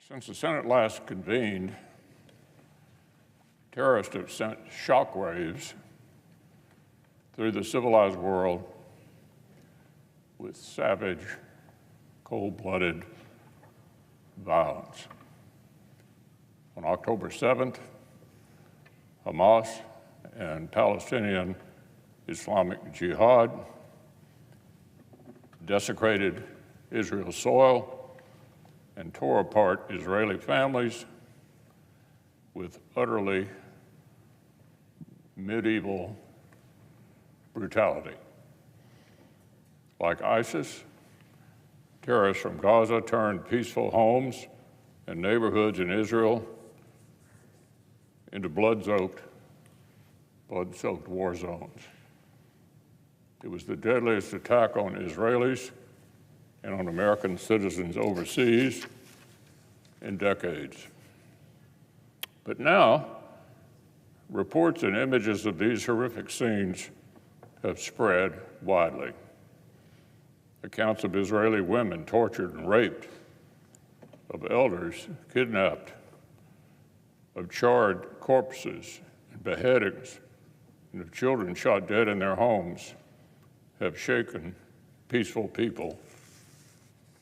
Since the Senate last convened, terrorists have sent shockwaves through the civilized world with savage, cold-blooded violence. On October 7th, Hamas and Palestinian Islamic Jihad desecrated Israel's soil and tore apart Israeli families with utterly medieval brutality. Like ISIS, terrorists from Gaza turned peaceful homes and neighborhoods in Israel into blood-soaked war zones. It was the deadliest attack on Israelis and on American citizens overseas in decades. But now, reports and images of these horrific scenes have spread widely. Accounts of Israeli women tortured and raped, of elders kidnapped, of charred corpses and beheadings, and of children shot dead in their homes have shaken peaceful people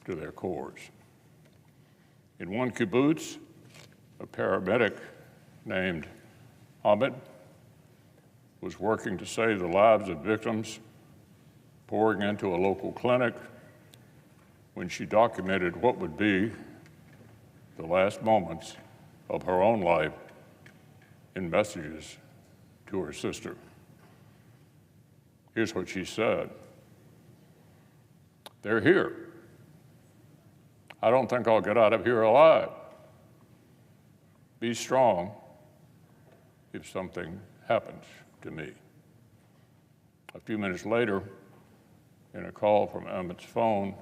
to their cores. In one kibbutz, a paramedic named amidst was working to save the lives of victims, pouring into a local clinic when she documented what would be the last moments of her own life in messages to her sister. Here's what she said: "They're here. I don't think I'll get out of here alive. Be strong if something happens to me." A few minutes later, in a call from Emmett's phone,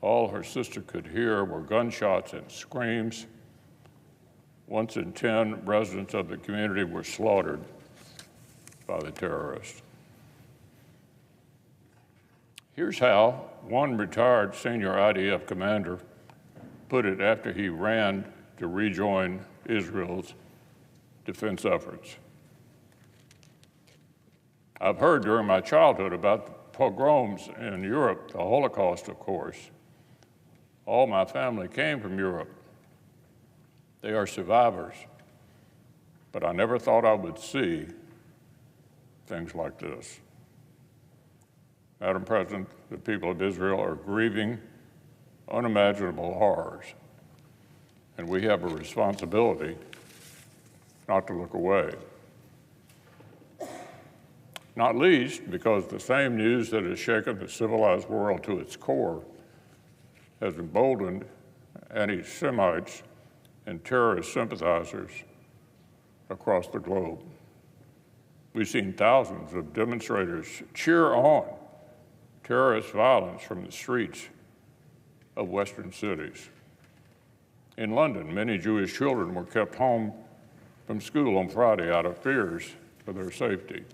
all her sister could hear were gunshots and screams. Once in 10 residents of the community were slaughtered by the terrorists. Here's how one retired senior IDF commander put it after he ran to rejoin Israel's defense efforts. "I've heard during my childhood about the pogroms in Europe, the Holocaust, of course. All my family came from Europe. They are survivors, but I never thought I would see things like this." Madam President, the people of Israel are grieving unimaginable horrors, and we have a responsibility not to look away. Not least because the same news that has shaken the civilized world to its core has emboldened anti-Semites and terrorist sympathizers across the globe. We've seen thousands of demonstrators cheer on terrorist violence from the streets of Western cities. In London, many Jewish children were kept home from school on Friday out of fears for their safety.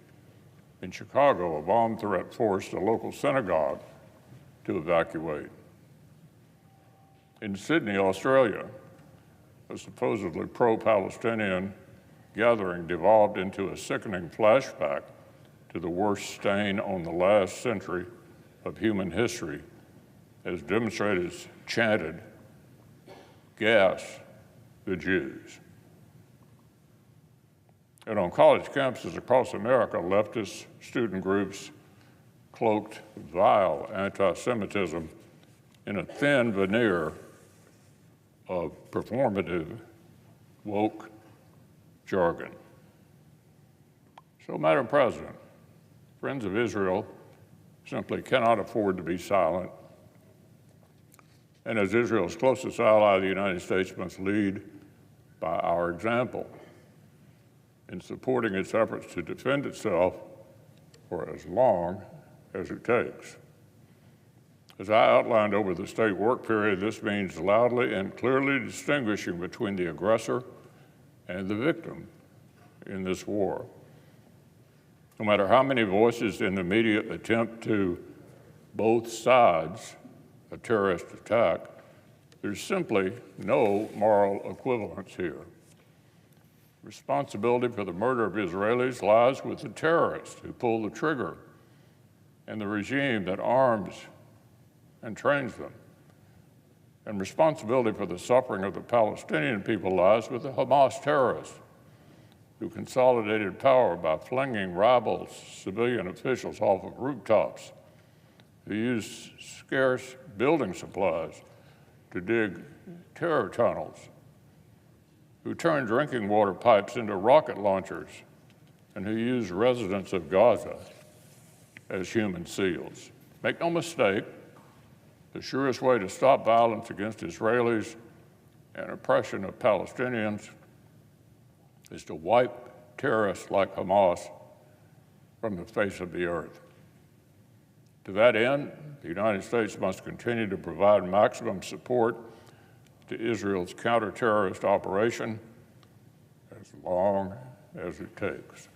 In Chicago, a bomb threat forced a local synagogue to evacuate. In Sydney, Australia, a supposedly pro-Palestinian gathering devolved into a sickening flashback to the worst stain on the last century of human history as demonstrators chanted, "Gas the Jews." And on college campuses across America, leftist student groups cloaked vile anti-Semitism in a thin veneer of performative, woke jargon. So, Madam President, friends of Israel simply cannot afford to be silent. And as Israel's closest ally, the United States must lead by our example in supporting its efforts to defend itself for as long as it takes. As I outlined over the state work period, this means loudly and clearly distinguishing between the aggressor and the victim in this war. No matter how many voices in the media attempt to both sides a terrorist attack, There's simply no moral equivalence here. Responsibility for the murder of Israelis lies with the terrorists who pull the trigger and the regime that arms and trains them. And responsibility for the suffering of the Palestinian people lies with the Hamas terrorists who consolidated power by flinging rival civilian officials off of rooftops, who used scarce building supplies to dig terror tunnels, who turned drinking water pipes into rocket launchers, and who used residents of Gaza as human seals. Make no mistake, the surest way to stop violence against Israelis and oppression of Palestinians is to wipe terrorists like Hamas from the face of the earth. To that end, the United States must continue to provide maximum support to Israel's counter-terrorist operation as long as it takes.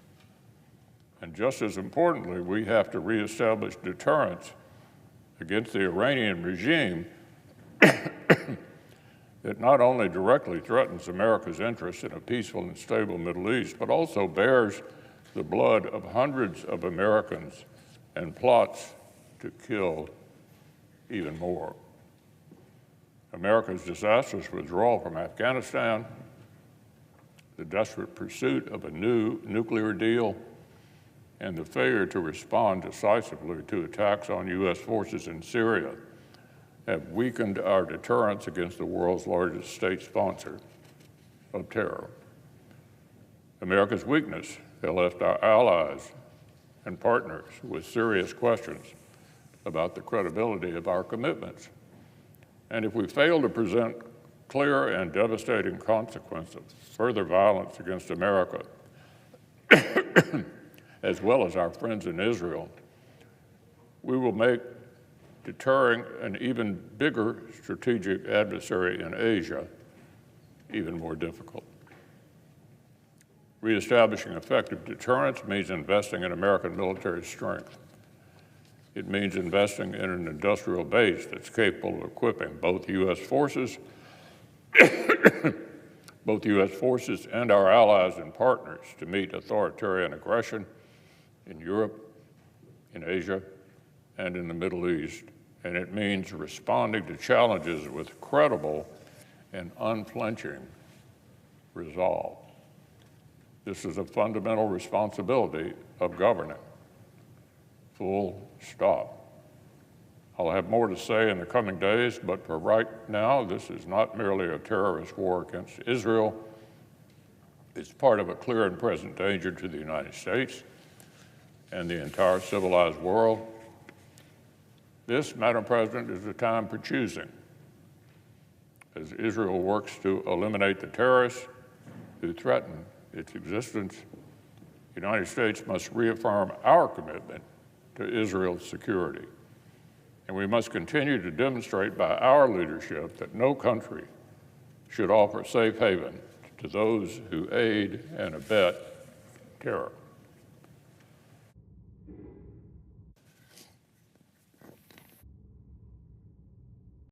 And just as importantly, we have to reestablish deterrence against the Iranian regime that not only directly threatens America's interests in a peaceful and stable Middle East, but also bears the blood of hundreds of Americans and plots to kill even more. America's disastrous withdrawal from Afghanistan, the desperate pursuit of a new nuclear deal, and the failure to respond decisively to attacks on U.S. forces in Syria have weakened our deterrence against the world's largest state sponsor of terror. America's weakness has left our allies and partners with serious questions about the credibility of our commitments. And if we fail to present clear and devastating consequences of further violence against America, as well as our friends in Israel, we will make deterring an even bigger strategic adversary in Asia even more difficult. Reestablishing effective deterrence means investing in American military strength. It means investing in an industrial base that's capable of equipping both U.S. forces and our allies and partners to meet authoritarian aggression in Europe, in Asia, and in the Middle East. And it means responding to challenges with credible and unflinching resolve. This is a fundamental responsibility of governing. Full stop. I'll have more to say in the coming days, but for right now, this is not merely a terrorist war against Israel. It's part of a clear and present danger to the United States and the entire civilized world. This, Madam President, is a time for choosing. As Israel works to eliminate the terrorists who threaten its existence, the United States must reaffirm our commitment to Israel's security. And we must continue to demonstrate by our leadership that no country should offer safe haven to those who aid and abet terror.